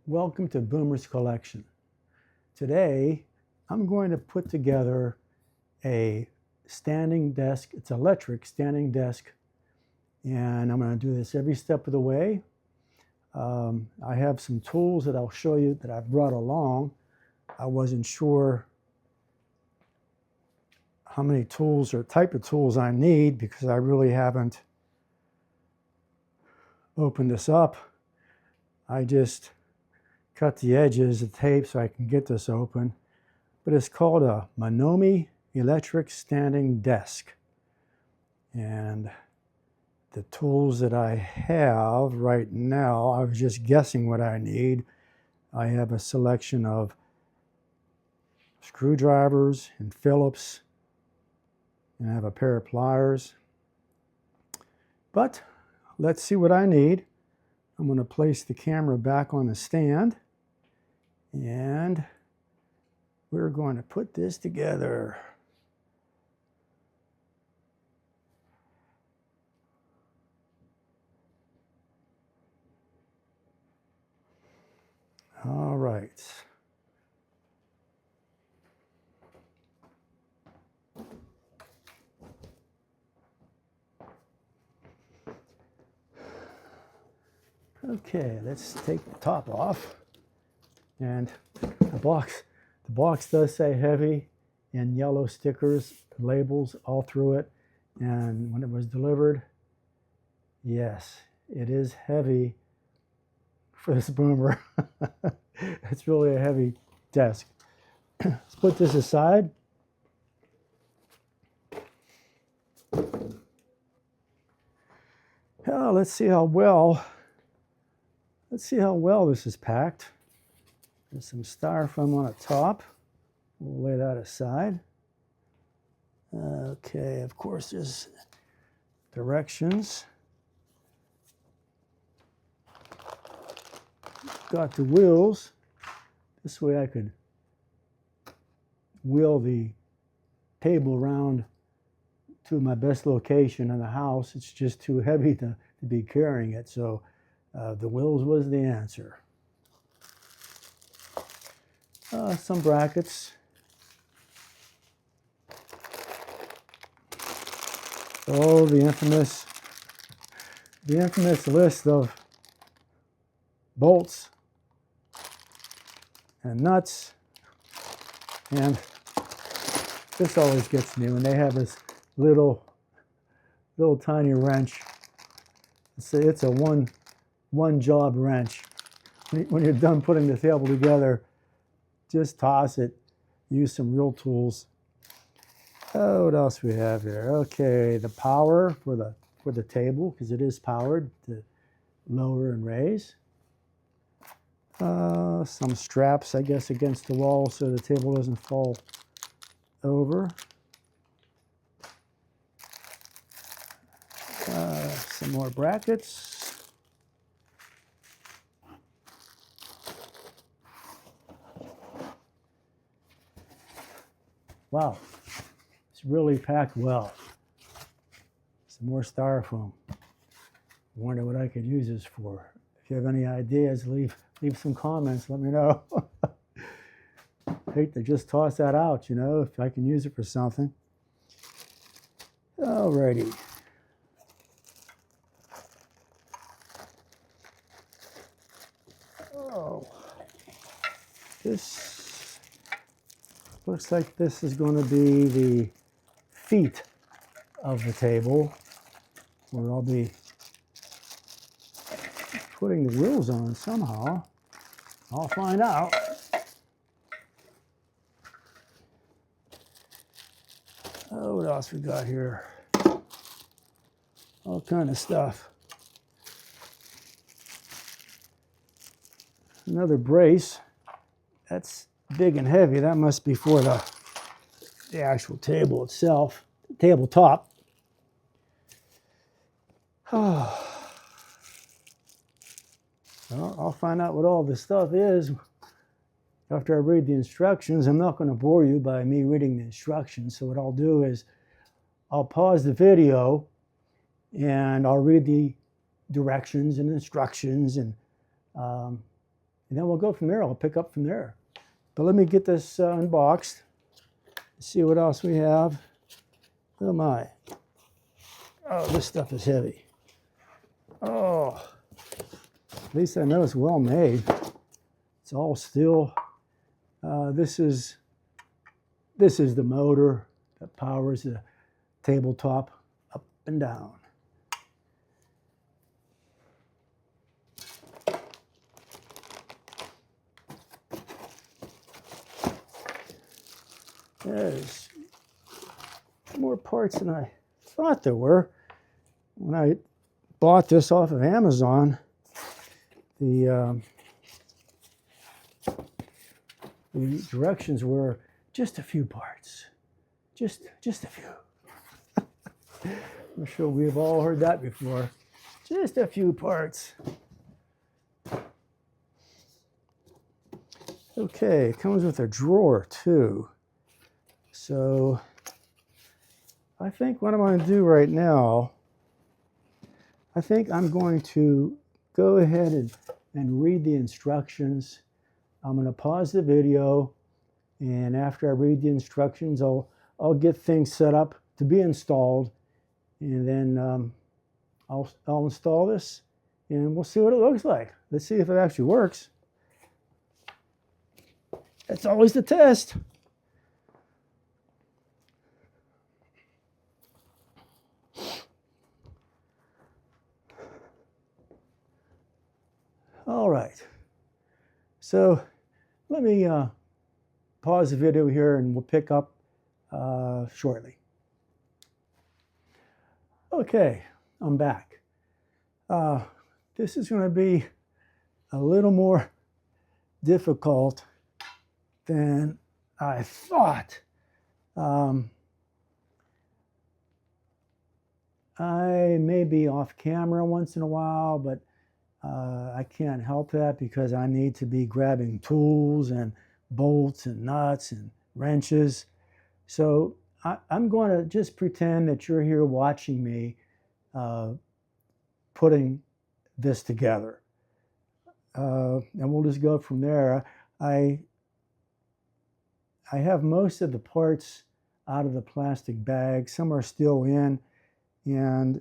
Welcome to Boomer's Collection. Today, I'm going to put together a standing desk. It's an electric standing desk, and I'm going to do this every step of the way. I have some tools that I'll show you that I've brought along. I wasn't sure how many tools or type of tools I need because I really haven't opened this up. I just cut the edges of tape so I can get this open, but it's called a Monomi Electric Standing Desk. And the tools that I have right now, I was just guessing what I need. I have a selection of screwdrivers and Phillips, and I have a pair of pliers. But let's see what I need. I'm going to place the camera back on the stand, and we're going to put this together. All right. Okay, let's take the top off. And the box does say heavy in yellow stickers, labels all through it. And when it was delivered, yes, it is heavy for this Boomer. It's really a heavy desk. Let's put this aside. Oh, let's see how well this is packed. There's some styrofoam on the top. We'll lay that aside. Okay, of course there's directions. Got the wheels. This way I could wheel the table around to my best location in the house. It's just too heavy to be carrying it, so the wheels was the answer. Some brackets. Oh, the infamous list of bolts and nuts. And this always gets me when they have this little tiny wrench. It's a one job wrench. When you're done putting the table together, just toss it. Use some real tools. Oh, what else we have here? Okay, the power for the table, because it is powered to lower and raise. Some straps, I guess, against the wall so the table doesn't fall over. Some more brackets. Wow, it's really packed well. Some more styrofoam. Wonder what I could use this for. If you have any ideas, leave some comments. Let me know. Hate to just toss that out, you know, if I can use it for something. Alrighty. Oh, this looks like this is going to be the feet of the table, where I'll be putting the wheels on somehow. I'll find out. Oh, what else we got here? All kind of stuff. Another brace. That's big and heavy. That must be for the actual table itself, the tabletop. Oh. Well, I'll find out what all this stuff is after I read the instructions. I'm not going to bore you by me reading the instructions, so what I'll do is I'll pause the video and I'll read the directions and instructions, and and then we'll go from there. I'll pick up from there. But let me get this unboxed. See what else we have. Oh my. Oh, this stuff is heavy. Oh, at least I know it's well made. It's all steel. This is the motor that powers the tabletop up and down. There's more parts than I thought there were. When I bought this off of Amazon, the directions were just a few parts. Just a few. I'm sure we've all heard that before. Just a few parts. Okay, it comes with a drawer too. So I think what I'm going to do right now, I think I'm going to go ahead and read the instructions. I'm going to pause the video, and after I read the instructions, I'll get things set up to be installed, and then I'll install this, and we'll see what it looks like. Let's see if it actually works. That's always the test. All right, so let me pause the video here and we'll pick up shortly. Okay, I'm back. This is going to be a little more difficult than I thought. I may be off camera once in a while, but I can't help that because I need to be grabbing tools and bolts and nuts and wrenches. So I'm going to just pretend that you're here watching me putting this together. And we'll just go from there. I have most of the parts out of the plastic bag. Some are still in. And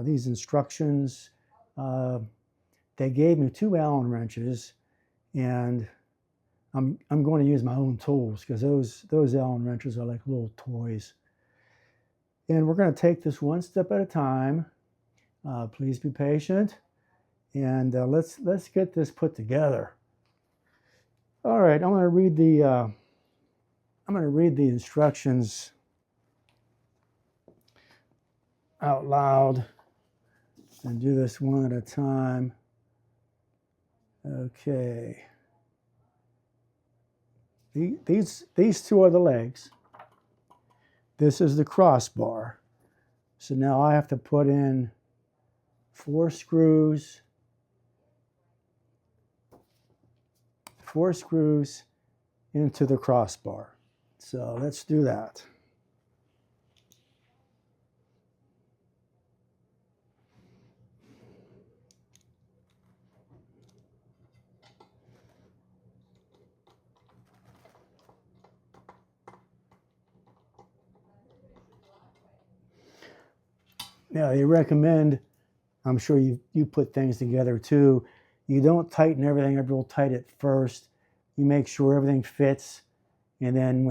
these instructions, they gave me 2 Allen wrenches, and I'm going to use my own tools because those Allen wrenches are like little toys. And we're going to take this one step at a time. Please be patient, and let's get this put together. All right, I'm going to read the instructions out loud and do this one at a time. Okay. These 2 are the legs. This is the crossbar. So now I have to put in 4 screws. 4 screws into the crossbar. So let's do that. Now, they recommend, I'm sure you put things together too, you don't tighten everything up real tight at first. You make sure everything fits, and then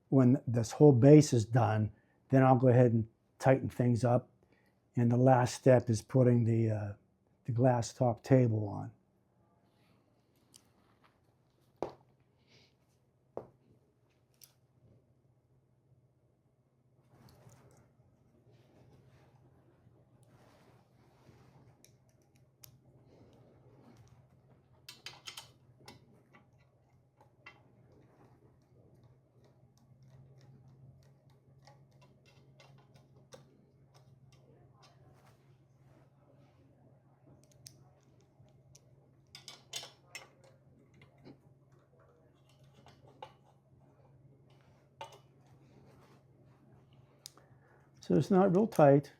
when this whole base is done, then I'll go ahead and tighten things up. And the last step is putting the glass top table on. So it's not real tight.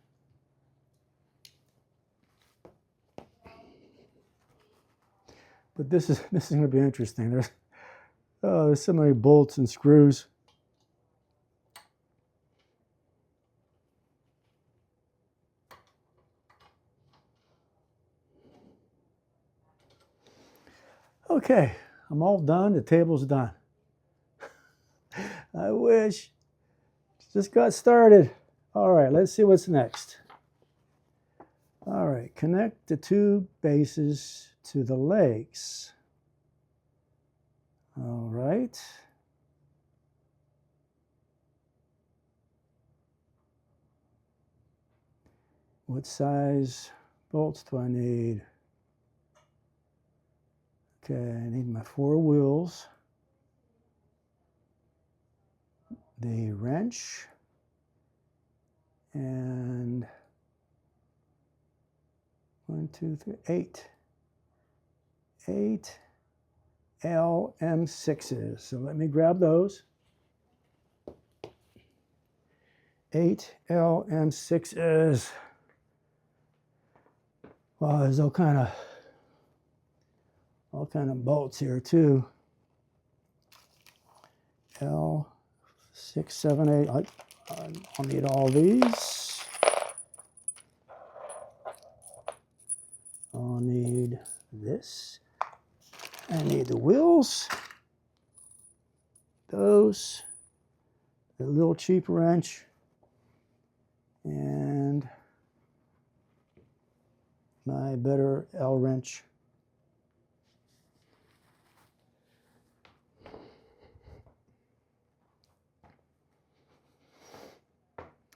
But this is going to be interesting. There's so many bolts and screws. Okay, I'm all done. The table's done. I wish. Just got started. All right, let's see what's next. All right, connect the two bases to the legs. All right. What size bolts do I need? Okay, I need my 4 wheels, the wrench, and 1, 2, 3, 8. 8 LM6s. So let me grab those. 8 LM6s. Wow, there's all kind of bolts here too. L6, 7, 8. I'll need all these. I'll need this. I need the wheels. Those. The little cheap wrench. And my better L wrench.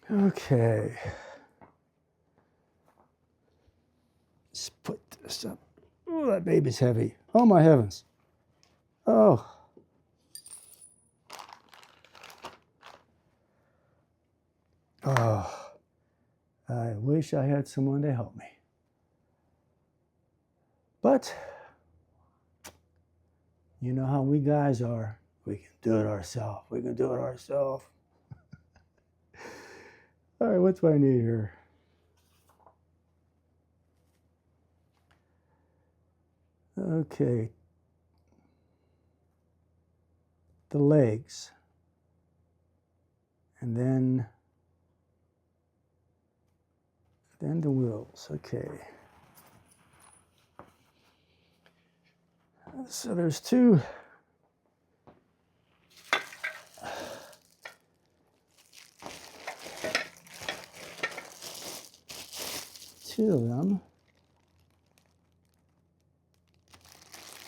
Okay. Let's put this up. Oh, that baby's heavy. Oh, my heavens. Oh. Oh. I wish I had someone to help me. But, you know how we guys are. We can do it ourselves. We can do it ourselves. All right, what do I need here? Okay. The legs. And then the wheels. Okay. So there's two of them.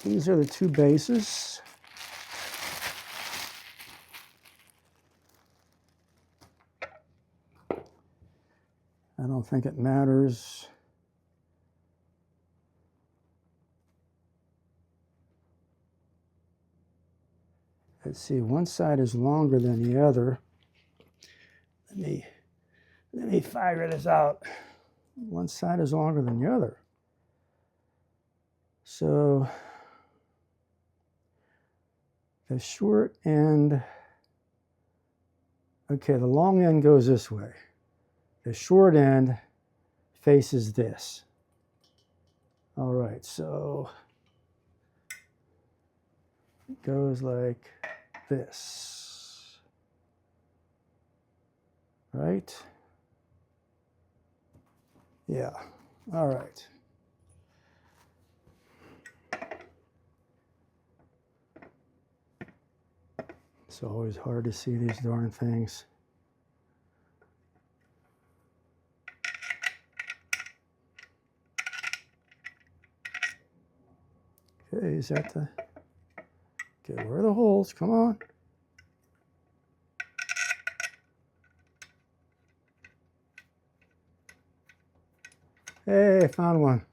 These are the two bases. I don't think it matters. Let's see, one side is longer than the other. Let me figure this out. One side is longer than the other. So the short end, okay, the long end goes this way. The short end faces this. All right, so it goes like this, right? Yeah, all right. It's always hard to see these darn things. Okay, is that the... Okay, where are the holes? Come on. Hey, I found one.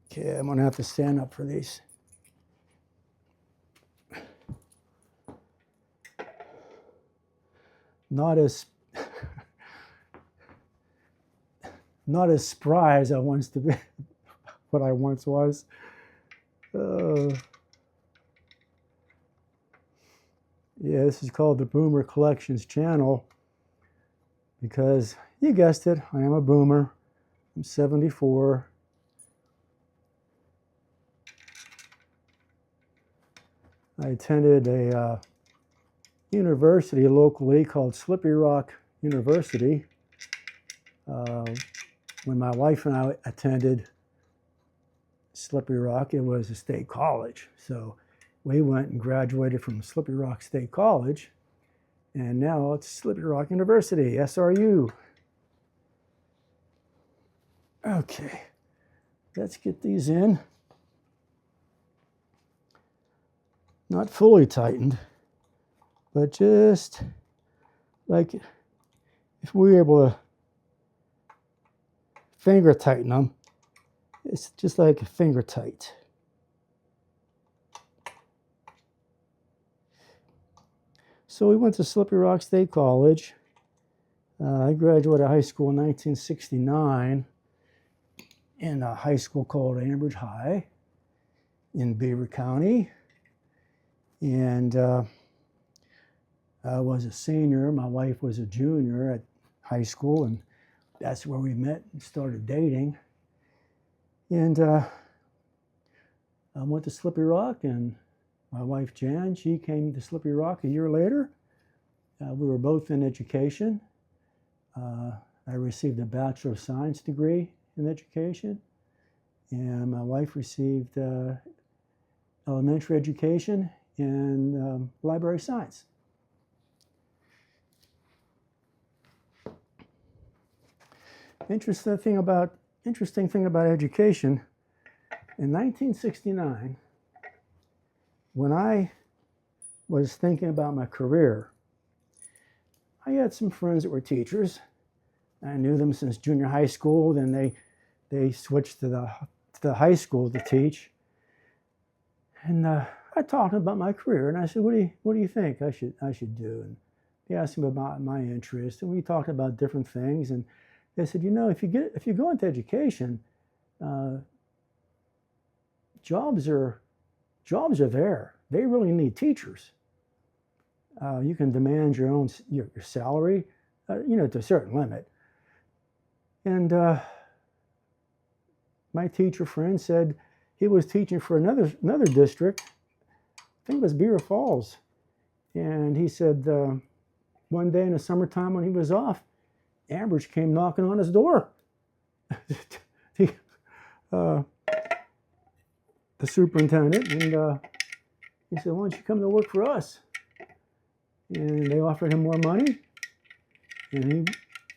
Okay, I'm gonna have to stand up for these. Not as spry as I once to be, what I once was. Yeah, this is called the Boomer Collections channel because you guessed it, I am a boomer. I'm 74. I attended a university locally called Slippery Rock University. When my wife and I attended Slippery Rock, it was a state college. So we went and graduated from Slippery Rock State College, and now it's Slippery Rock University, SRU. Okay, let's get these in. Not fully tightened, but just like if we were able to finger tighten them, it's just like a finger tight. So we went to Slippery Rock State College. I graduated high school in 1969 in a high school called Ambridge High in Beaver County. And I was a senior. My wife was a junior at high school, and that's where we met and started dating. And I went to Slippery Rock, and my wife Jan, she came to Slippery Rock a year later. We were both in education. I received a Bachelor of Science degree in education, and my wife received elementary education in library science. Interesting thing about education, in 1969, when I was thinking about my career, I had some friends that were teachers. I knew them since junior high school. Then they switched to the high school to teach. And I talked about my career, and I said, "What do you think I should do?" And they asked me about my interest, and we talked about different things. And they said, if you go into education, jobs are there. They really need teachers. You can demand your salary, to a certain limit. And my teacher friend said he was teaching for another district. I think it was Beaver Falls. And he said one day in the summertime when he was off, Ambridge came knocking on his door. The superintendent, and he said, "Why don't you come to work for us?" And they offered him more money, and he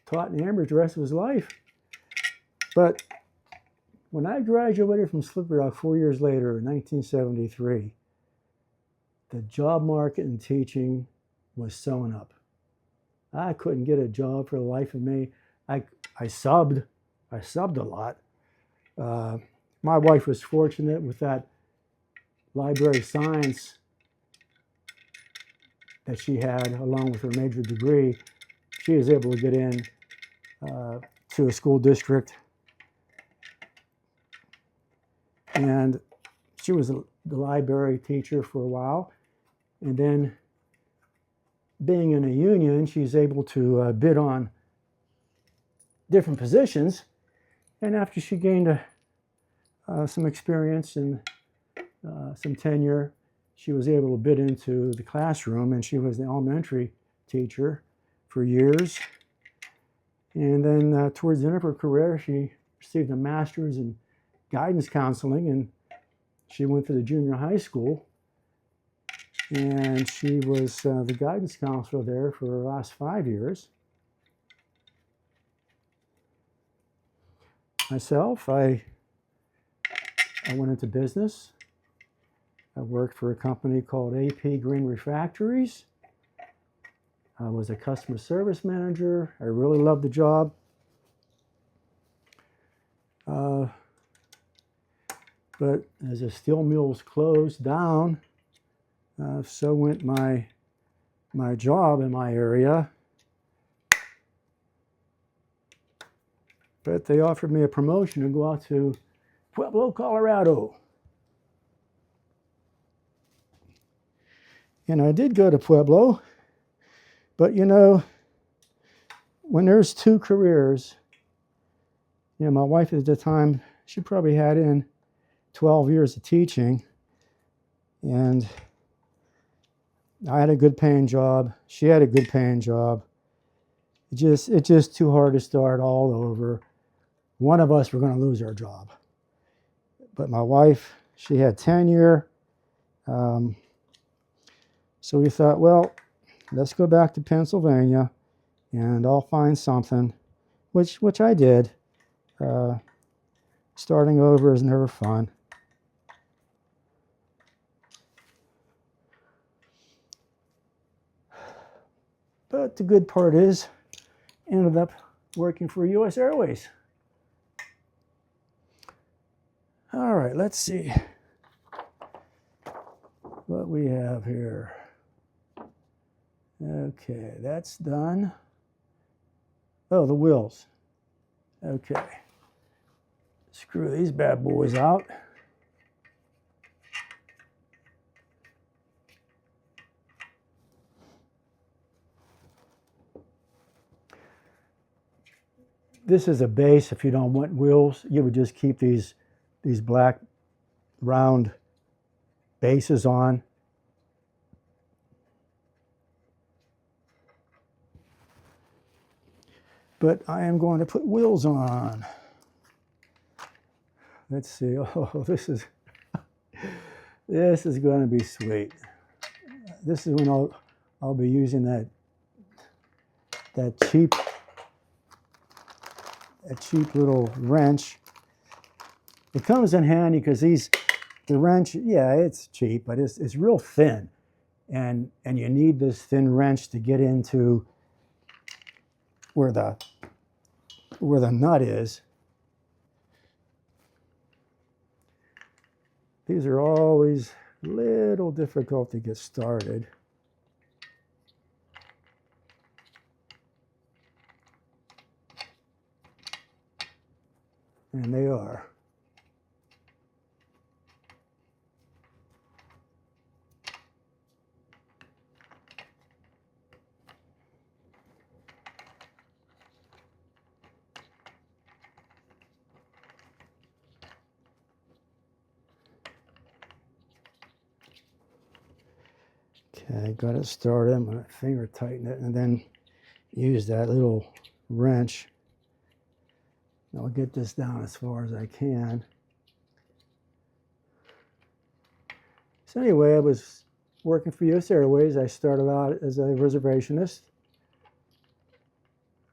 taught in Ambridge the rest of his life. But when I graduated from Slippery Rock 4 years later in 1973, the job market in teaching was sewing up. I couldn't get a job for the life of me. I subbed a lot. My wife was fortunate with that library science that she had, along with her major degree. She was able to get in to a school district, and she was the library teacher for a while. And then, being in a union, she's able to bid on different positions. And after she gained some experience and some tenure, she was able to bid into the classroom, and she was the elementary teacher for years. And then towards the end of her career, she received a master's in guidance counseling, and she went to the junior high school. And she was the guidance counselor there for the last 5 years. Myself, I went into business. I worked for a company called AP Green Refractories. I was a customer service manager. I really loved the job. But as the steel mills closed down, so went my job in my area. But they offered me a promotion to go out to Pueblo, Colorado. And I did go to Pueblo, but when there's two careers, my wife at the time, she probably had in 12 years of teaching, and I had a good paying job. She had a good paying job. It's just too hard to start all over. One of us were going to lose our job. But my wife, she had tenure. So we thought, well, let's go back to Pennsylvania and I'll find something, which I did. Starting over is never fun. But the good part is, ended up working for U.S. Airways. All right, let's see what we have here. Okay, that's done. Oh, the wheels. Okay. Screw these bad boys out. This is a base. If you don't want wheels, you would just keep these black round bases on. But I am going to put wheels on. Let's see. Oh, this is going to be sweet. This is when I'll be using that cheap little wrench. It comes in handy because the wrench, yeah, it's cheap, but it's real thin, and you need this thin wrench to get into where the nut is. These are always a little difficult to get started. And they are. Okay, got it started. I'm going to finger tighten it and then use that little wrench. I'll get this down as far as I can. So anyway, I was working for U.S. Airways. I started out as a reservationist.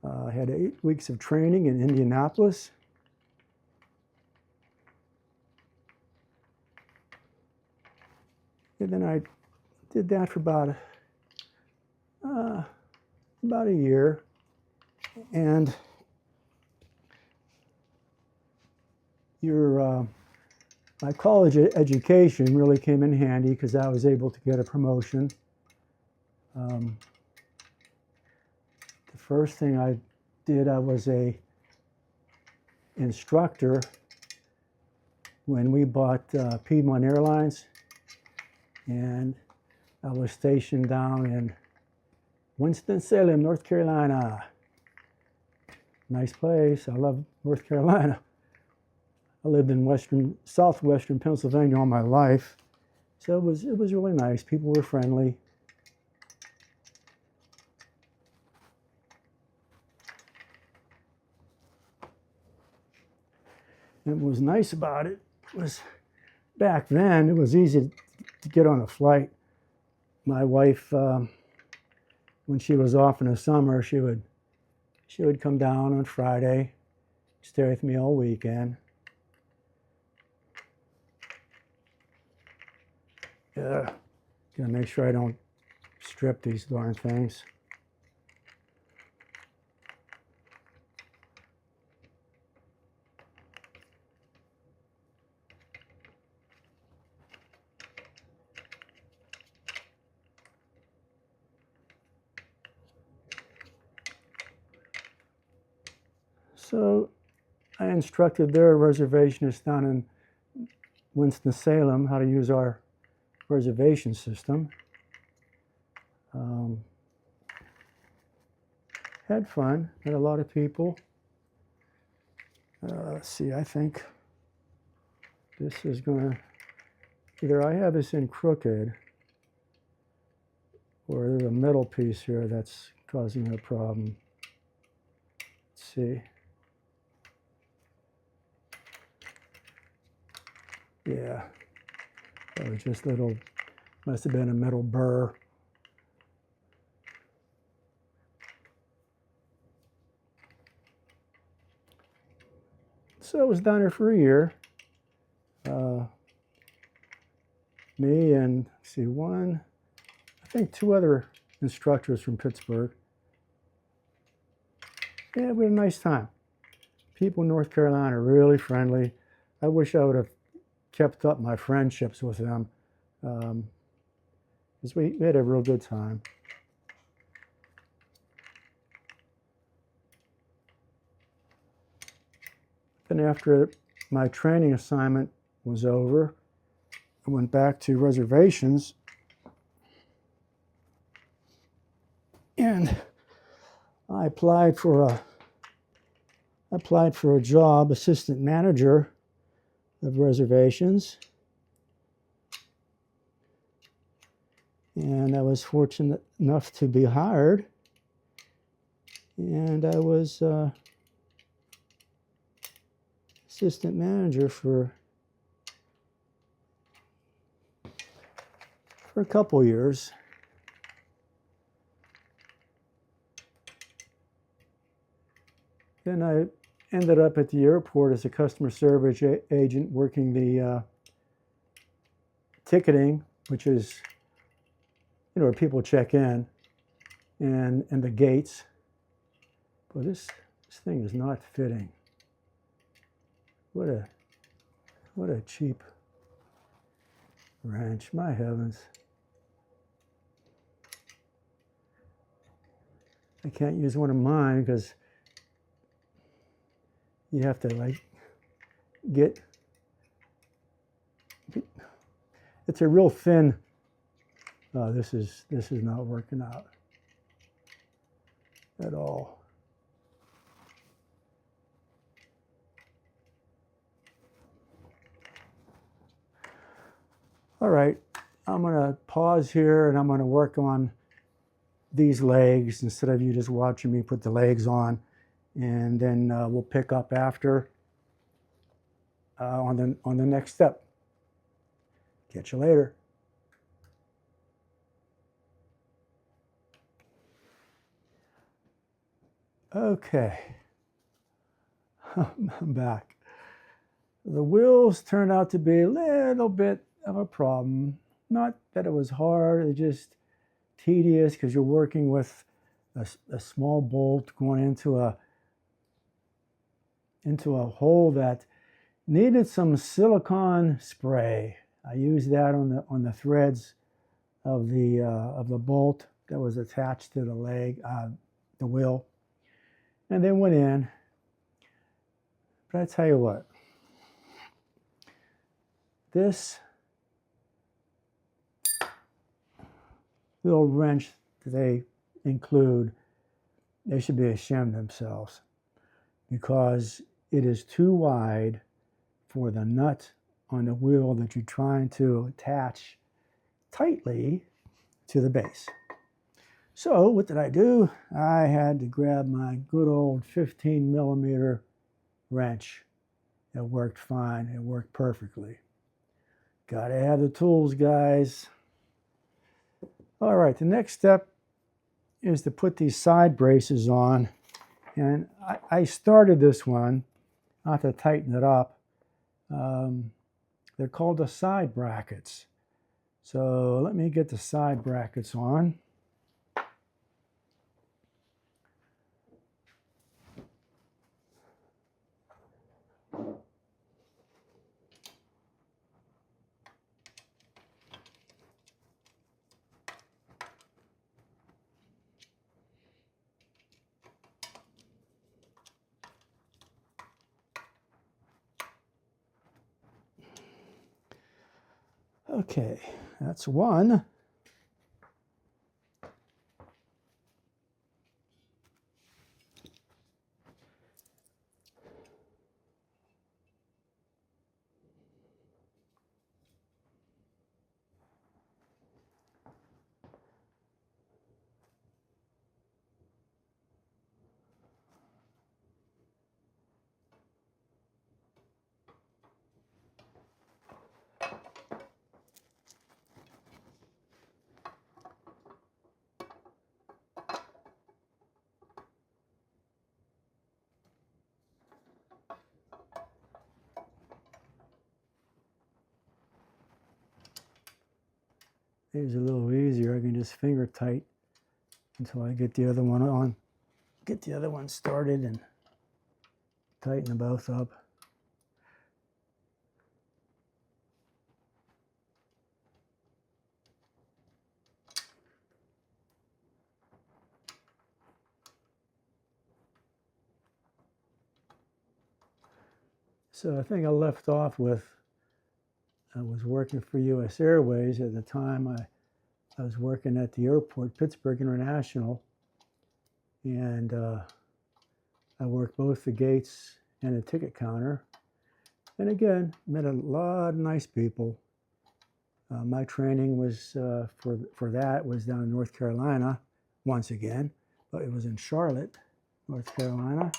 I had 8 weeks of training in Indianapolis. And then I did that for about a year. And my college education really came in handy because I was able to get a promotion. The first thing I did, I was a instructor when we bought Piedmont Airlines, and I was stationed down in Winston-Salem, North Carolina. Nice place. I love North Carolina. I lived in southwestern Pennsylvania all my life, so it was really nice. People were friendly. And what was nice about it was back then it was easy to get on a flight. My wife, when she was off in the summer, she would come down on Friday, stay with me all weekend. Gotta make sure I don't strip these darn things. So I instructed their reservationists down in Winston-Salem how to use our reservation system. Had fun, met a lot of people. Let's see, I think this is gonna, either I have this in crooked or there's a metal piece here that's causing a problem. Let's see. Yeah, that was just little, must have been a metal burr. So it was down there for a year. Me and, let's see, I think two other instructors from Pittsburgh. Yeah, we had a nice time. People in North Carolina are really friendly. I wish I would have kept up my friendships with them, because we had a real good time. Then after my training assignment was over, I went back to reservations, and I applied for a job, assistant manager of reservations, and I was fortunate enough to be hired, and I was assistant manager for a couple years. Then I ended up at the airport as a customer service agent working the ticketing, which is, where people check in, and the gates. But this thing is not fitting. What a cheap wrench, my heavens. I can't use one of mine because you have to it's a real thin, this is not working out at all. All right, I'm gonna pause here and I'm gonna work on these legs instead of you just watching me put the legs on, and then we'll pick up after on the next step. Catch you later. Okay, I'm back. The wheels turned out to be a little bit of a problem. Not that it was hard, it's just tedious because you're working with a small bolt going into a hole that needed some silicone spray. I used that on the threads of the bolt that was attached to the leg, the wheel, and then went in. But I tell you what, this little wrench that they include, they should be ashamed of themselves, because it is too wide for the nut on the wheel that you're trying to attach tightly to the base. So what did I do? I had to grab my good old 15mm wrench. It worked fine. It worked perfectly. Gotta have the tools, guys. All right, the next step is to put these side braces on. And I started this one. I have to tighten it up. They're called the side brackets. So let me get the side brackets on. Okay, that's one. It's a little easier. I can just finger tight until I get the other one on. Get the other one started and tighten them both up. So I think I left off with, I was working for U.S. Airways at the time. I was working at the airport, Pittsburgh International, and I worked both the gates and the ticket counter. And again, met a lot of nice people. My training was for that was down in North Carolina once again, but it was in Charlotte, North Carolina.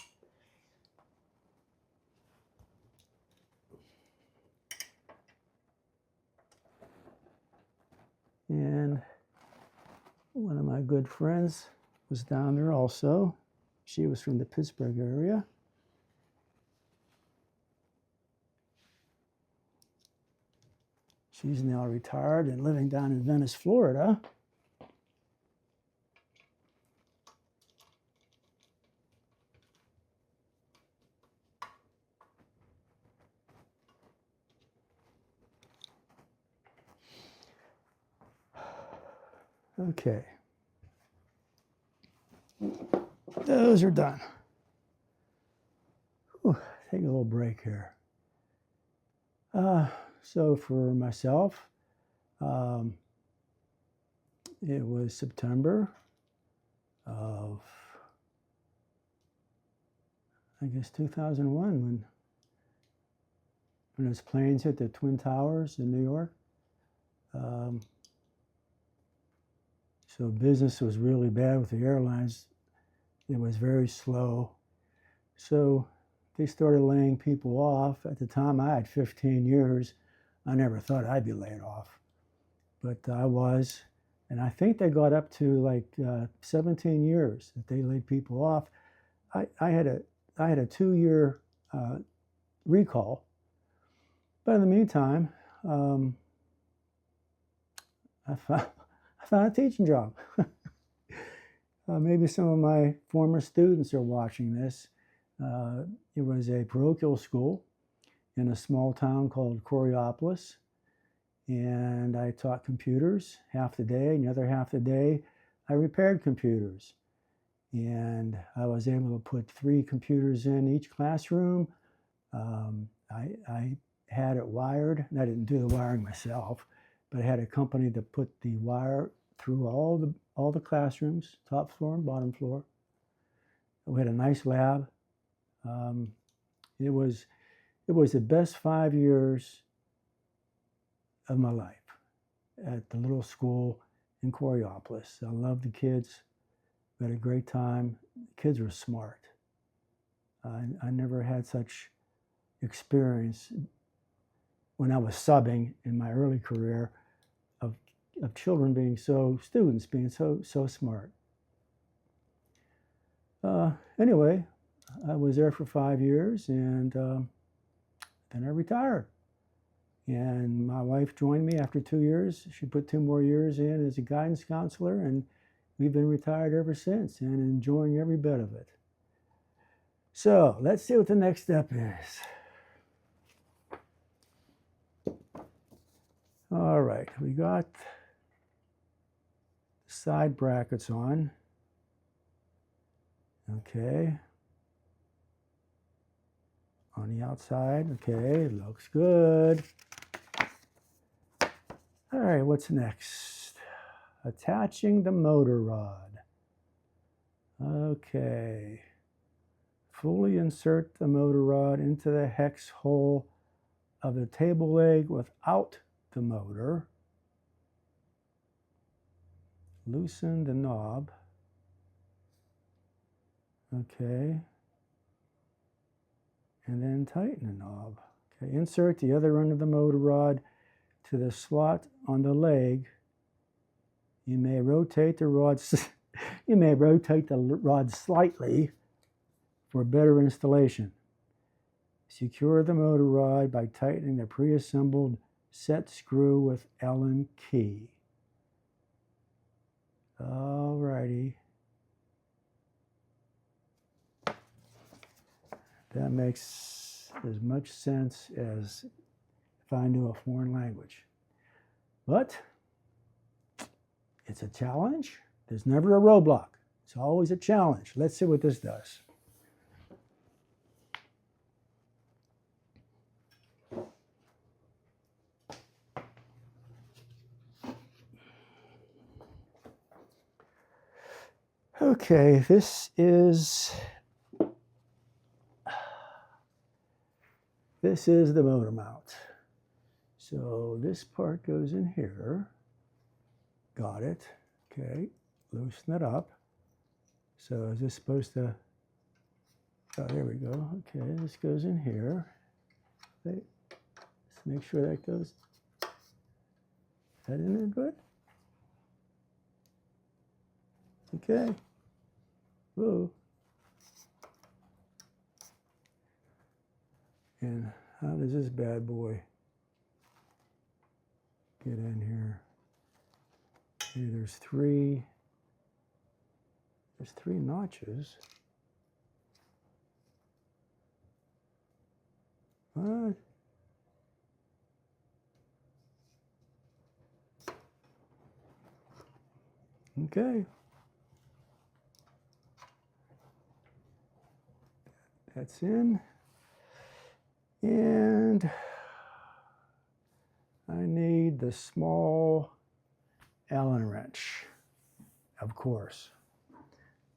And one of my good friends was down there also. She was from the Pittsburgh area. She's now retired and living down in Venice, Florida. Okay. Those are done. Whew, take a little break here. So for myself, it was September of, I guess, 2001 when those planes hit the Twin Towers in New York. So business was really bad with the airlines. It was very slow. So they started laying people off. At the time, I had 15 years. I never thought I'd be laid off, but I was. And I think they got up to like 17 years that they laid people off. I had a 2-year recall. But in the meantime, I found a teaching job. Maybe some of my former students are watching this. It was a parochial school in a small town called Coriopolis. And I taught computers half the day, and the other half the day I repaired computers. And I was able to put 3 computers in each classroom. I had it wired, and I didn't do the wiring myself, but I had a company that put the wire through all the classrooms, top floor and bottom floor. We had a nice lab. It was the best 5 years of my life at the little school in Coriopolis. I loved the kids. We had a great time. The kids were smart. I never had such experience when I was subbing in my early career of children being students being so smart. Anyway, I was there for 5 years, and then I retired. And my wife joined me after 2 years. She put 2 more years in as a guidance counselor, and we've been retired ever since and enjoying every bit of it. So let's see what the next step is. All right, we got the side brackets on. Okay. On the outside, okay, looks good. All right, what's next? Attaching the motor rod. Okay. Fully insert the motor rod into the hex hole of the table leg without the motor. Loosen the knob. Okay. And then tighten the knob. Okay, insert the other end of the motor rod to the slot on the leg. You may rotate the rod slightly for better installation. Secure the motor rod by tightening the pre-assembled set screw with Allen key. All righty. That makes as much sense as if I knew a foreign language. But it's a challenge. There's never a roadblock. It's always a challenge. Let's see what this does. Okay, this is the motor mount. So this part goes in here. Got it. Okay, loosen it up. So is this supposed to, oh, there we go. Okay, this goes in here. Okay. Let's make sure that goes, is that in there good? Okay. Whoa. And how does this bad boy get in here? Okay, there's three notches. What? Okay. That's in. And I need the small Allen wrench, of course.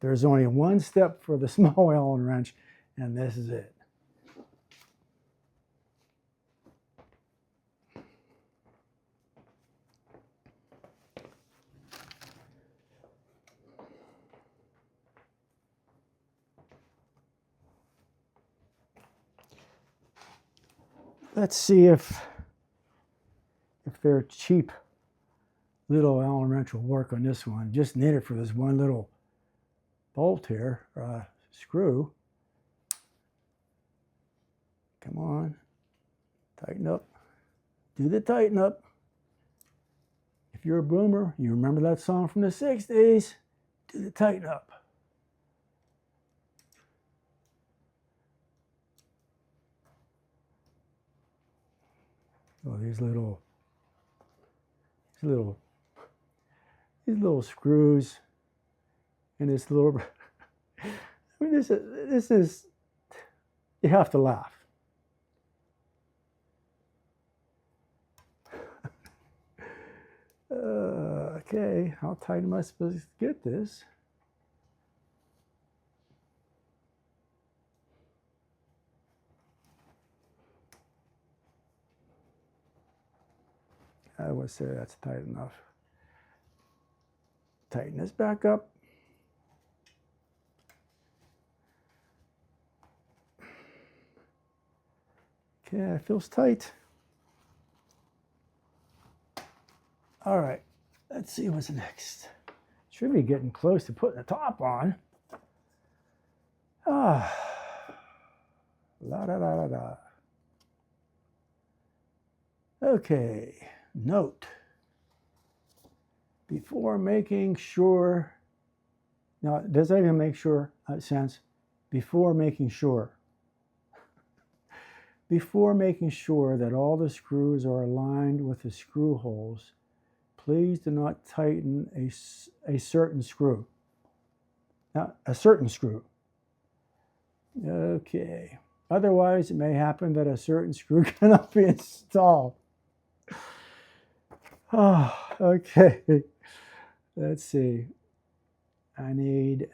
There's only one step for the small Allen wrench, and this is it. Let's see if their cheap little Allen wrench will work on this one. Just need it for this one little bolt here, screw. Come on, tighten up. Do the tighten up. If you're a boomer, you remember that song from the 60s. Do the tighten up. Oh, these little screws and this little, I mean, this is, you have to laugh. Okay, how tight am I supposed to get this? I would say that's tight enough. Tighten this back up. Okay, it feels tight. All right, let's see what's next. Should be getting close to putting the top on. Ah, la da da da da. Okay, note. Before making sure, now does that even make sense? Before making sure. Before making sure that all the screws are aligned with the screw holes, please do not tighten a certain screw. Now, a certain screw. Okay. Otherwise, it may happen that a certain screw cannot be installed. Oh, okay. Let's see. I need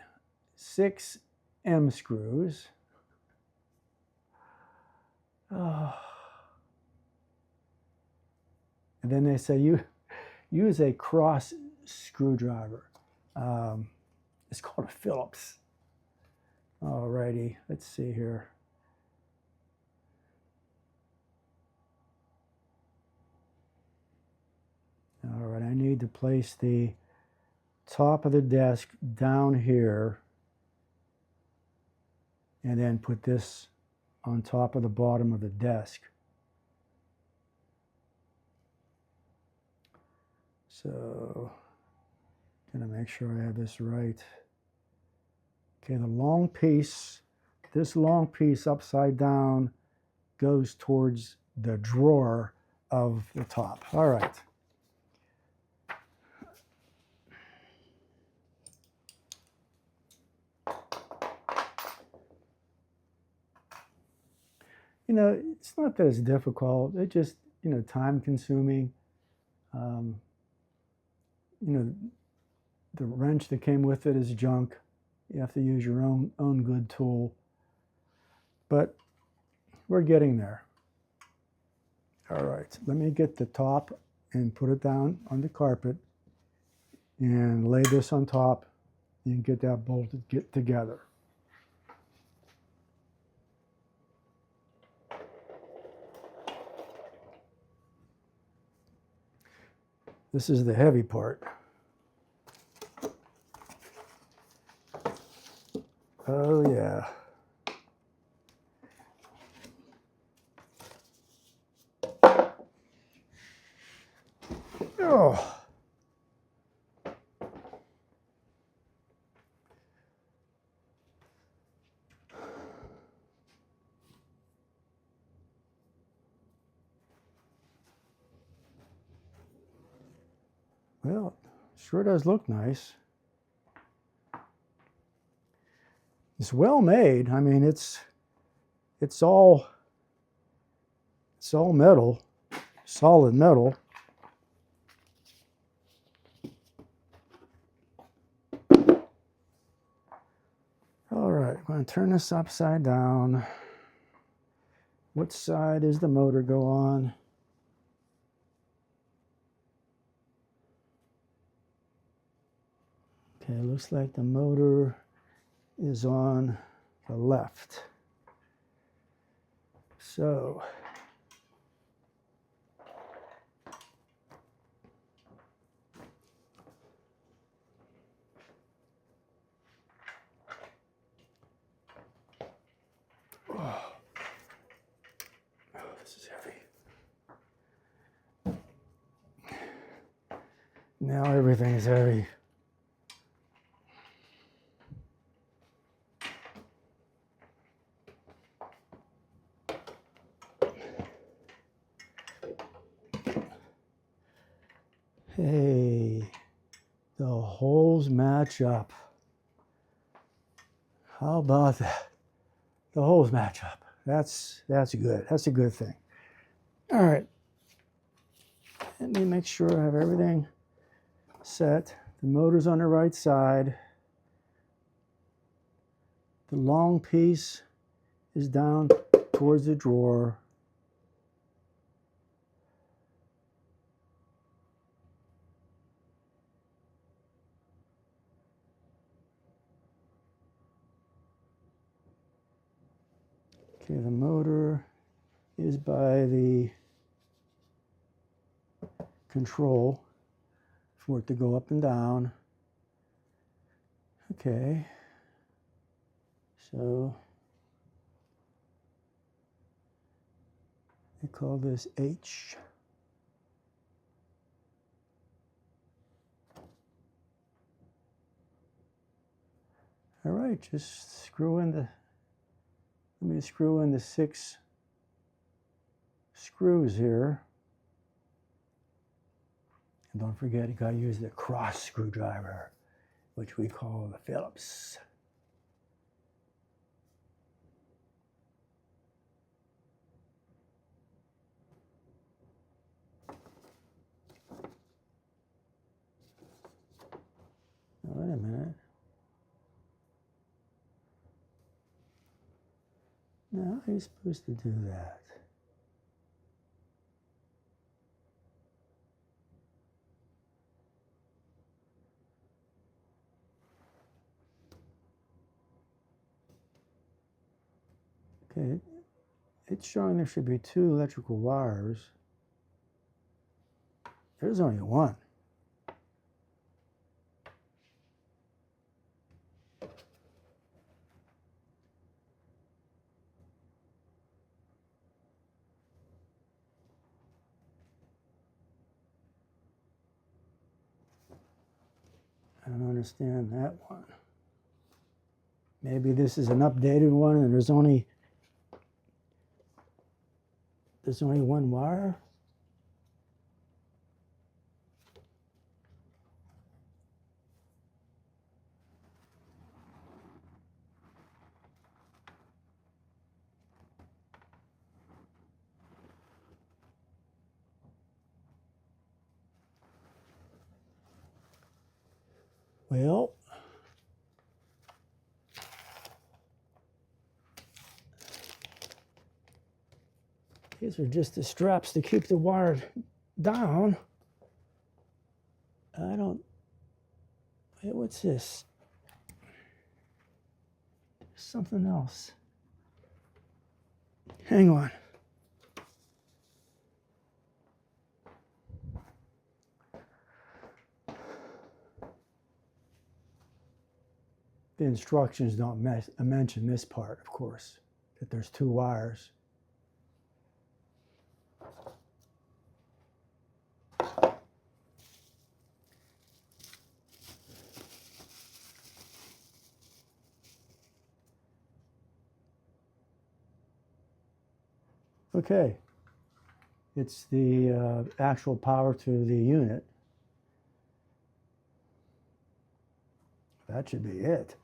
6 M screws. Oh. And then they say use a cross screwdriver. It's called a Phillips. Alrighty, let's see here. All right, I need to place the top of the desk down here and then put this on top of the bottom of the desk. So Gonna make sure I have this right. Okay, the long piece, this long piece upside down goes towards the drawer of the top. All right. You know, it's not that it's difficult. It just, you know, time consuming. You know, the wrench that came with it is junk. You have to use your own good tool. But we're getting there. All right, let me get the top and put it down on the carpet and lay this on top and get that bolted together. This is the heavy part. Oh yeah. Oh. Well, sure does look nice. It's well made. I mean, it's all metal, solid metal. All right, I'm going to turn this upside down. What side does the motor go on? Okay, looks like the motor is on the left. So oh, this is heavy. Now everything is heavy. Hey, the holes match up. How about that? The holes match up. That's good. That's a good thing. All right. Let me make sure I have everything set. The motor's on the right side. The long piece is down towards the drawer. Okay, the motor is by the control for it to go up and down. Okay, so they call this H. All right, just screw in the, let me screw in the 6 screws here. And don't forget, you gotta use the cross screwdriver, which we call the Phillips. Now, wait a minute. Now, how are you supposed to do that? Okay, it's showing there should be 2 electrical wires. There's only one. I don't understand that one. Maybe this is an updated one and there's only one wire. Well, these are just the straps to keep the wire down. I don't, hey, what's this? Something else. Hang on. The instructions don't mention this part, of course, that there's two wires. Okay, it's the actual power to the unit. That should be it.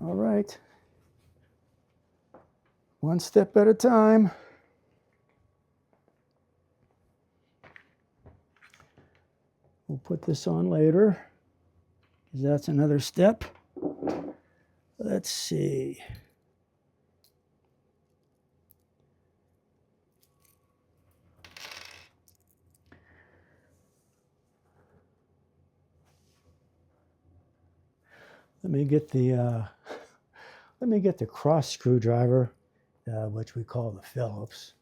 All right, one step at a time. We'll put this on later, because that's another step. Let's see. Let me get the cross screwdriver, which we call the Phillips.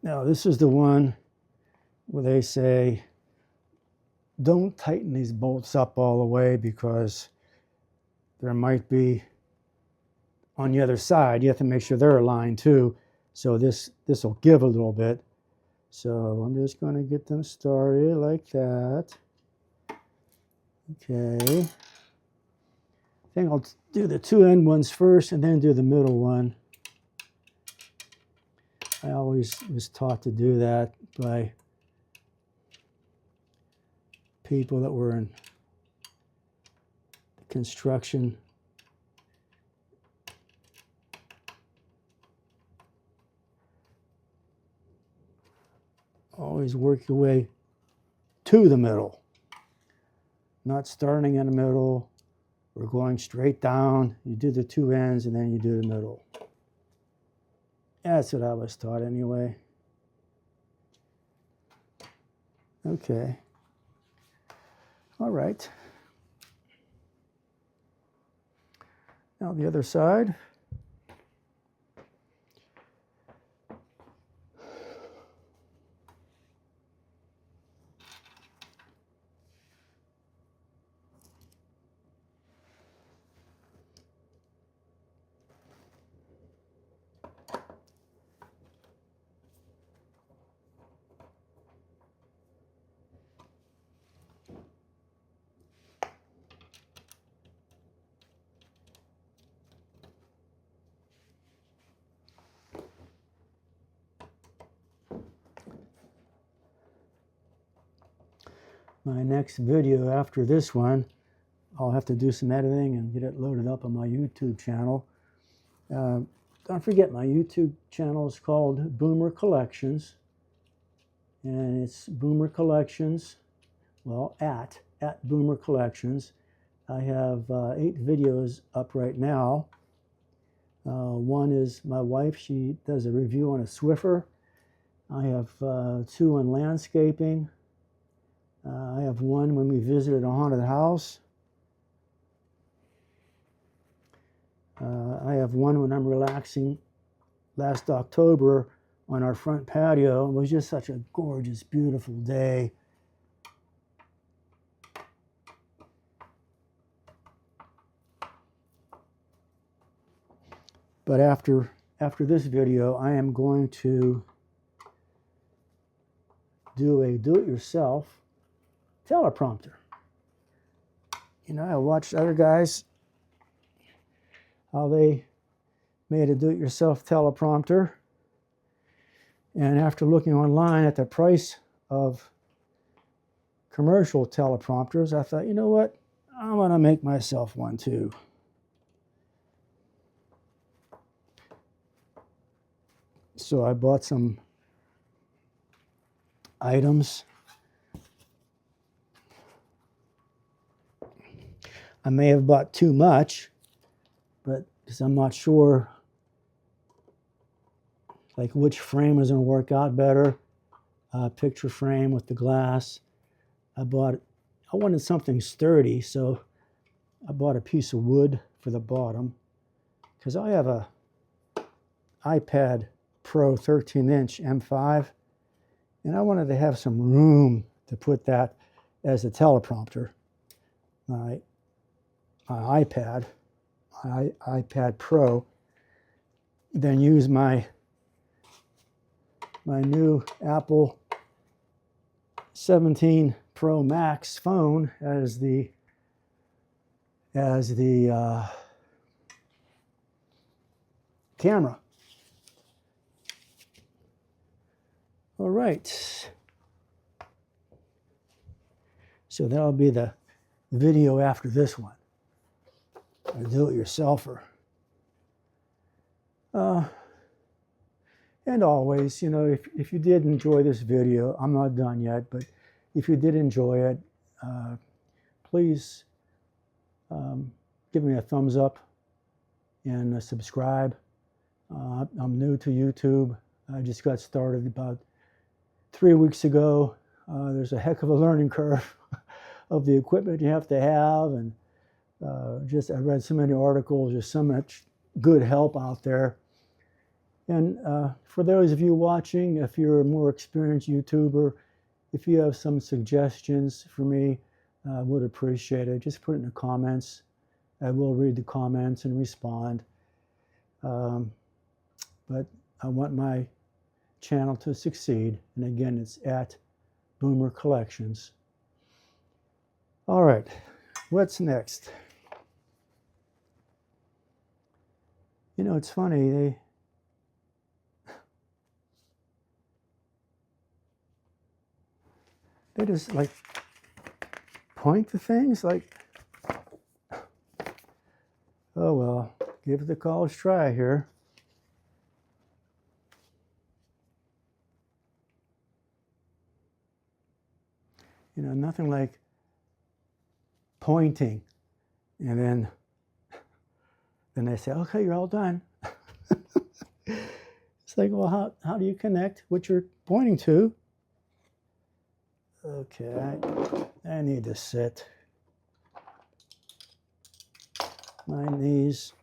Now this is the one where they say, don't tighten these bolts up all the way because there might be on the other side, you have to make sure they're aligned too. So this will give a little bit. So I'm just going to get them started like that. Okay. I think I'll do the two end ones first and then do the middle one. I always was taught to do that by people that were in construction. Always work your way to the middle, not starting in the middle or going straight down. You do the two ends and then you do the middle. That's what I was taught anyway. Okay. All right. Now the other side. My next video after this one, I'll have to do some editing and get it loaded up on my YouTube channel. Don't forget, my YouTube channel is called Boomer Collections. And it's Boomer Collections, well, at Boomer Collections. I have 8 videos up right now. One is my wife. She does a review on a Swiffer. I have 2 on landscaping. I have one when we visited a haunted house. I have one when I'm relaxing last October on our front patio. It was just such a gorgeous, beautiful day. But after this video, I am going to do a do-it-yourself teleprompter. You know, I watched other guys, how they made a do-it-yourself teleprompter. And after looking online at the price of commercial teleprompters, I thought, you know what? I'm going to make myself one too. So I bought some items. I may have bought too much, but because I'm not sure like which frame is going to work out better. Picture frame with the glass. I wanted something sturdy, so I bought a piece of wood for the bottom because I have a iPad Pro 13-inch M5, and I wanted to have some room to put that as a teleprompter. My iPad Pro, then use my new Apple 17 Pro Max phone as the camera. All right. So that'll be the video after this one. A do-it-yourselfer. And always, you know, if you did enjoy this video, I'm not done yet, but if you did enjoy it, please give me a thumbs up and subscribe. I'm new to YouTube. I just got started about 3 weeks ago. There's a heck of a learning curve of the equipment you have to have, and I read so many articles, there's so much good help out there. And for those of you watching, if you're a more experienced YouTuber, if you have some suggestions for me, I would appreciate it. Just put it in the comments. I will read the comments and respond. But I want my channel to succeed. And again, it's at Boomer Collections. All right, what's next? You know, it's funny, they just like point to things like, oh well, give it a college try here. You know, nothing like pointing and then they say, okay, you're all done. It's like, well, how do you connect what you're pointing to? Okay, I need to sit. My knees,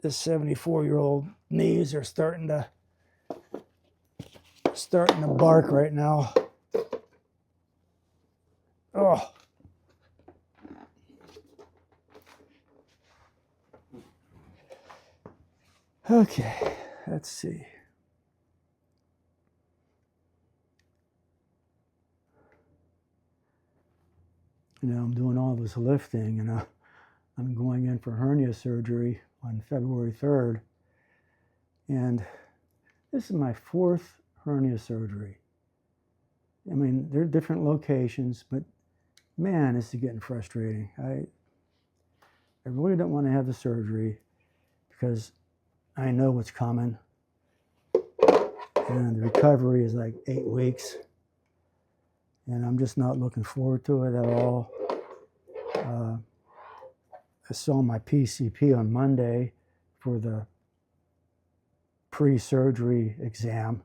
the 74-year-old knees are starting to bark right now. Oh. Okay, let's see. You know, I'm doing all this lifting, and I'm going in for hernia surgery on February 3rd. And this is my 4th hernia surgery. I mean, they're different locations, but man, this is getting frustrating. I really don't want to have the surgery because I know what's coming. And the recovery is like 8 weeks. And I'm just not looking forward to it at all. I saw my PCP on Monday for the pre-surgery exam.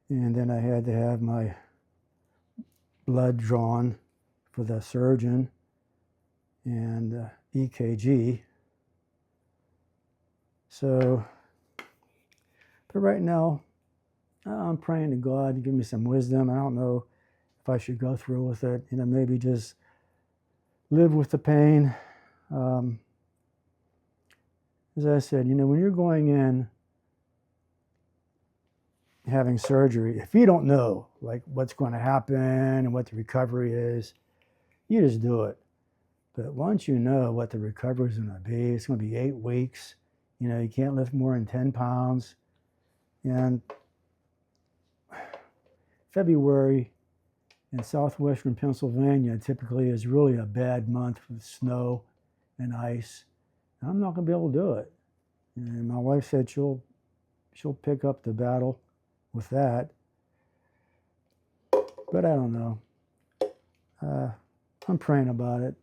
And then I had to have my blood drawn for the surgeon and EKG. So, but right now, I'm praying to God to give me some wisdom. I don't know if I should go through with it. Maybe just live with the pain. As I said, when you're going in having surgery, if you don't know like what's going to happen and what the recovery is, you just do it. But once you know what the recovery is going to be, it's going to be 8 weeks. You can't lift more than 10 pounds. And February in southwestern Pennsylvania typically is really a bad month with snow and ice. And I'm not going to be able to do it. And my wife said she'll pick up the battle with that. But I don't know. I'm praying about it.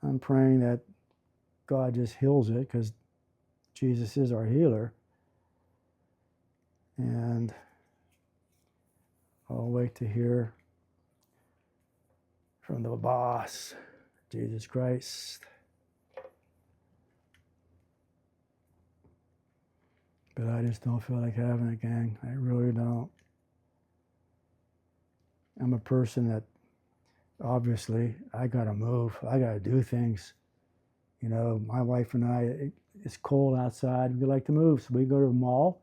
I'm praying that God just heals it, because Jesus is our healer. And I'll wait to hear from the boss, Jesus Christ. But I just don't feel like having it, gang. I really don't. I'm a person that, obviously, I got to move. I got to do things. My wife and I, it's cold outside. We like to move, so we go to the mall.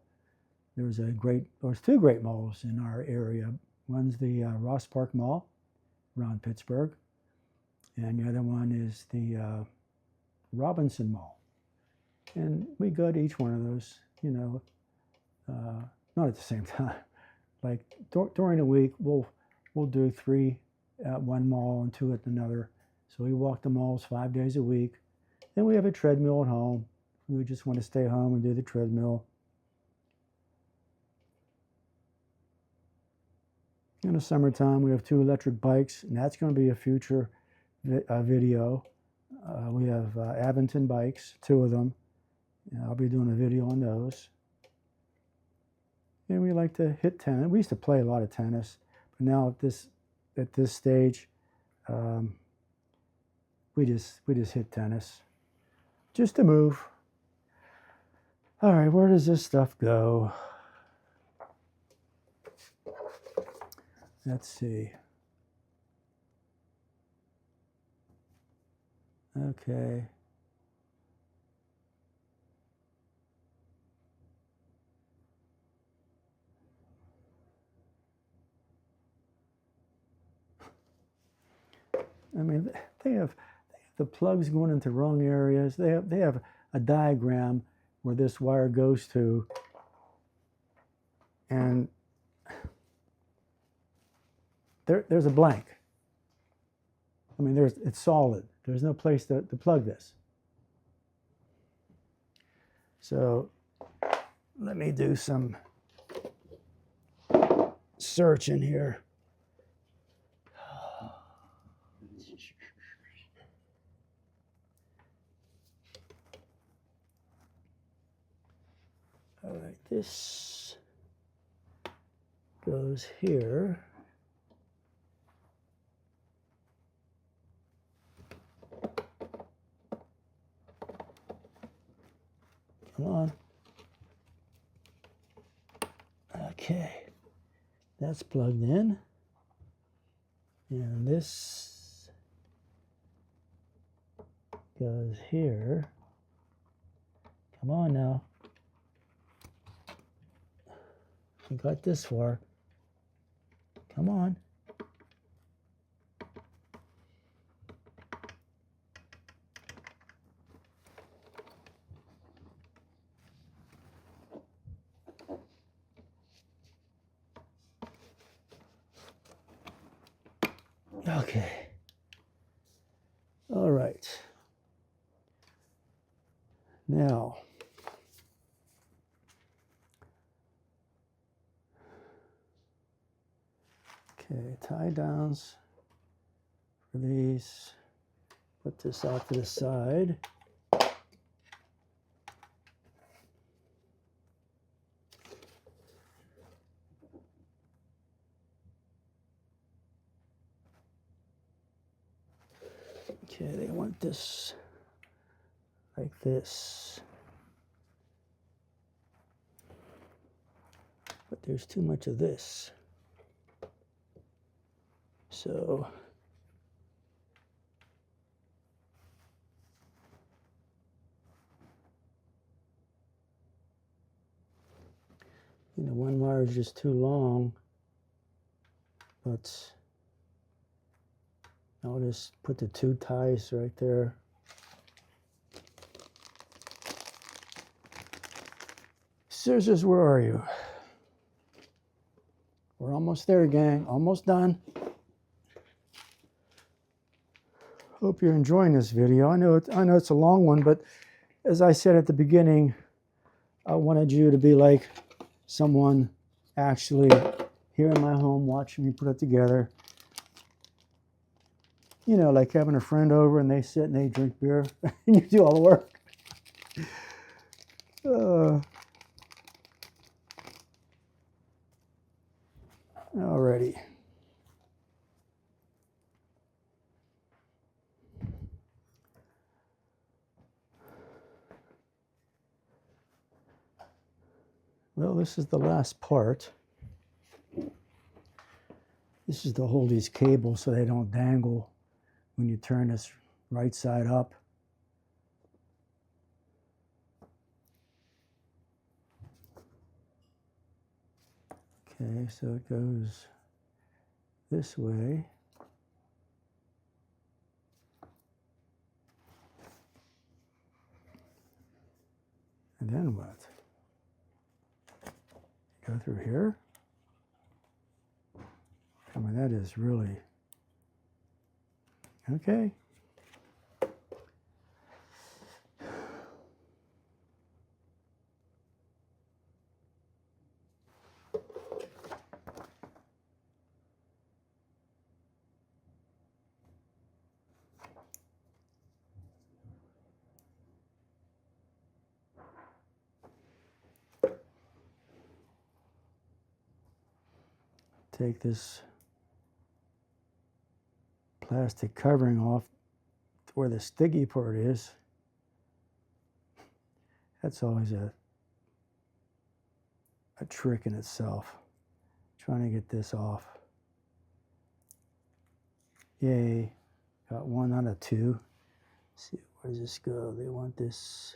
There's 2 great malls in our area. One's the Ross Park Mall around Pittsburgh, and the other one is the Robinson Mall. And we go to each one of those, not at the same time. Like during the week, we'll do 3 at one mall and 2 at another. So we walk the malls 5 days a week. Then we have a treadmill at home. We just want to stay home and do the treadmill. In the summertime, we have 2 electric bikes, and that's going to be a future video. We have Aventine bikes, 2 of them. And I'll be doing a video on those. And we like to hit tennis. We used to play a lot of tennis, but now at this stage, we just hit tennis, just to move. All right, where does this stuff go? Let's see. Okay. I mean, they have the plugs going into wrong areas. They have a diagram where this wire goes to, and there's a blank. I mean, it's solid. There's no place to plug this. So let me do some searching here. All right, this goes here. Come on. Okay, that's plugged in. And this goes here. Come on now. We got this far. Come on. Okay. All right. Now, okay, tie downs for these. Put this off to the side. Okay, they want this like this. but there's too much of this. So one wire is just too long, but I'll just put the 2 ties right there. Scissors, where are you? We're almost there, gang. Almost done. Hope you're enjoying this video. I know it's a long one, but as I said at the beginning, I wanted you to be like someone actually here in my home watching me put it together. You know, like having a friend over and they sit and they drink beer and you do all the work. Alrighty. Well, this is the last part. This is to hold these cables so they don't dangle when you turn this right side up. Okay, so it goes this way. And then what? Go through here. I mean, that is really, okay. Take this plastic covering off where the sticky part is. That's always a trick in itself, trying to get this off. Yay, got 1 out of 2. Let's see, where does this go? They want this.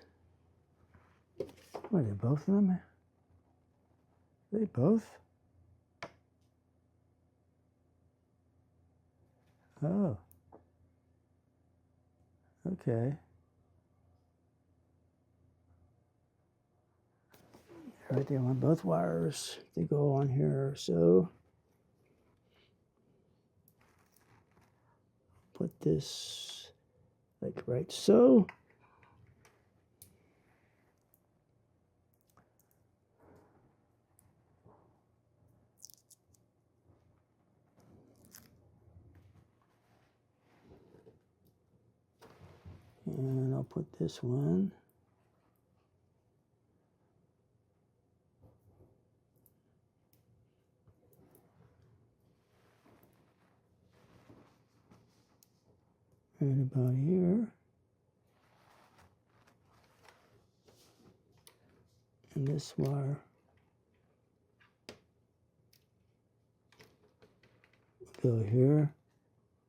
What are they, both of them? Are they both? Oh. Okay. Right there, I want both wires to go on here. So put this like right so. And I'll put this one right about here. And this wire will go here.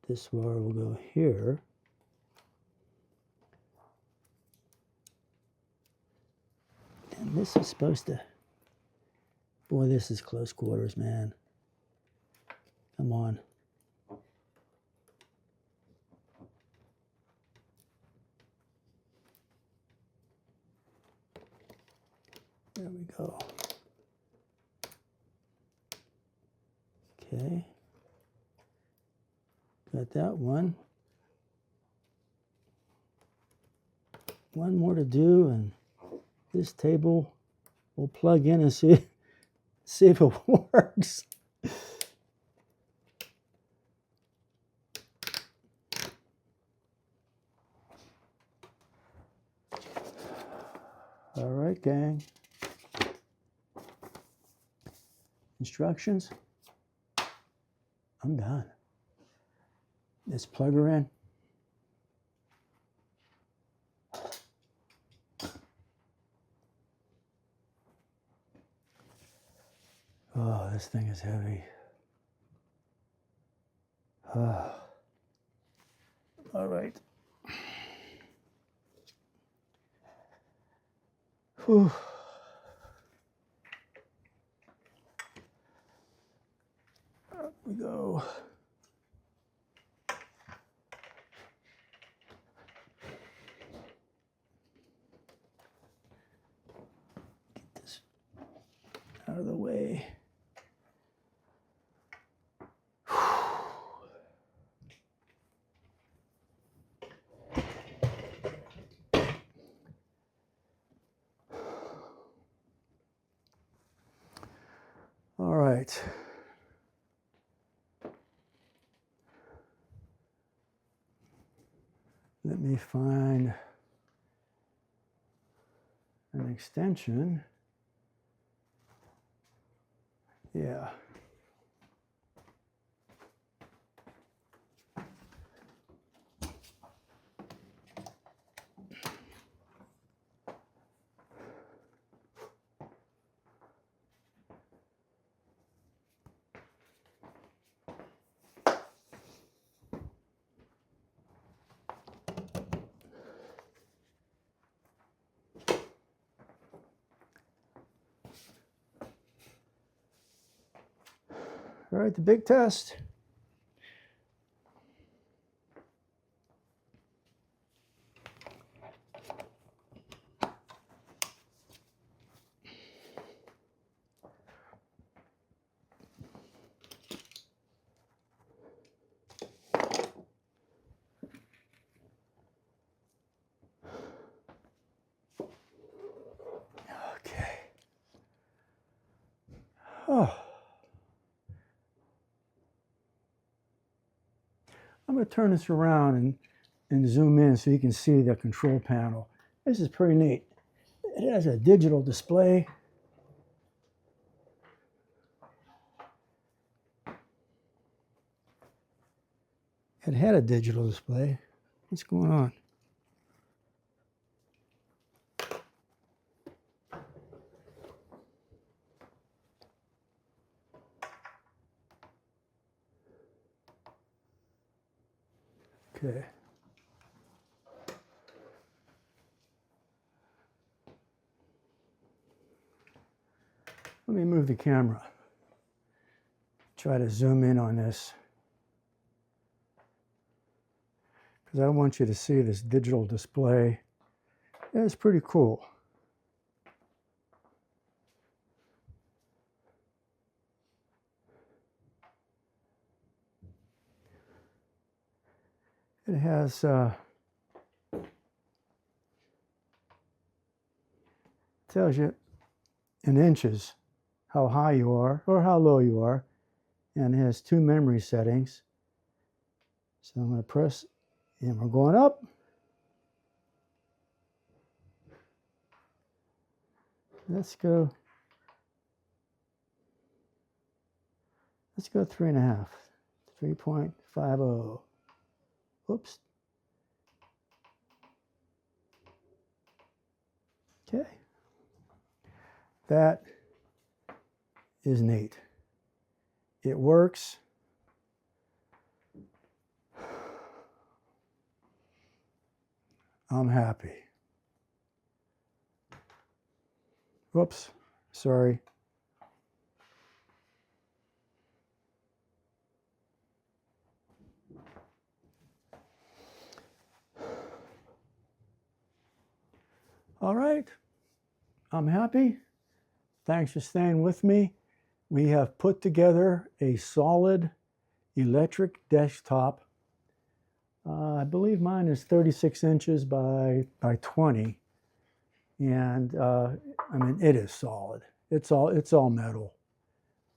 This wire will go here. And this is supposed to, boy, this is close quarters, man. Come on. There we go. Okay. Got that one. One more to do, and this table will plug in and see if it works. All right, gang. Instructions. I'm done. Let's plug her in. Oh, this thing is heavy. All right. Whew. Up we go. Get this out of the way. All right. Let me find an extension. Yeah. All right, the big test. Okay. Oh. I'm going to turn this around and zoom in so you can see the control panel. This is pretty neat. It has a digital display. It had a digital display. What's going on? Okay. Let me move the camera. Try to zoom in on this, because I want you to see this digital display. It's pretty cool. It has tells you in inches how high you are or how low you are, and it has 2 memory settings. So I'm going to press, and we're going up. Let's go 3.5, 3.50. Oops. Okay. That is neat. It works. I'm happy. Whoops, sorry. All right, I'm happy. Thanks for staying with me. We have put together a solid electric desktop. I believe mine is 36 inches by 20. And I mean, it is solid. It's all metal.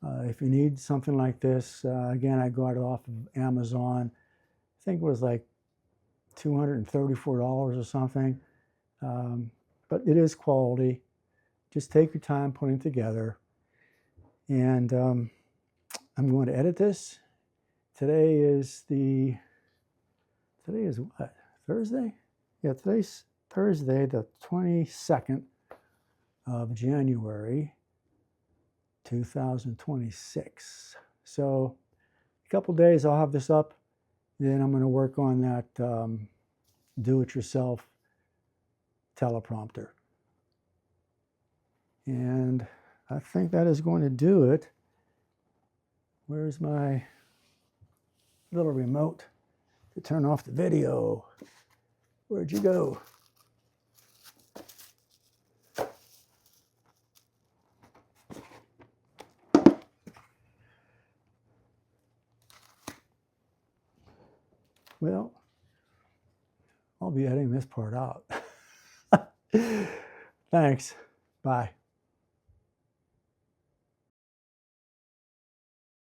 If you need something like this, again, I got it off of Amazon. I think it was like $234 or something. But it is quality. Just take your time putting it together. And I'm going to edit this. Today is what? Thursday? Yeah, today's Thursday, the 22nd of January, 2026. So a couple days I'll have this up. Then I'm going to work on that do-it-yourself teleprompter. And I think that is going to do it. Where's my little remote to turn off the video? Where'd you go? Well, I'll be editing this part out. Thanks. Bye.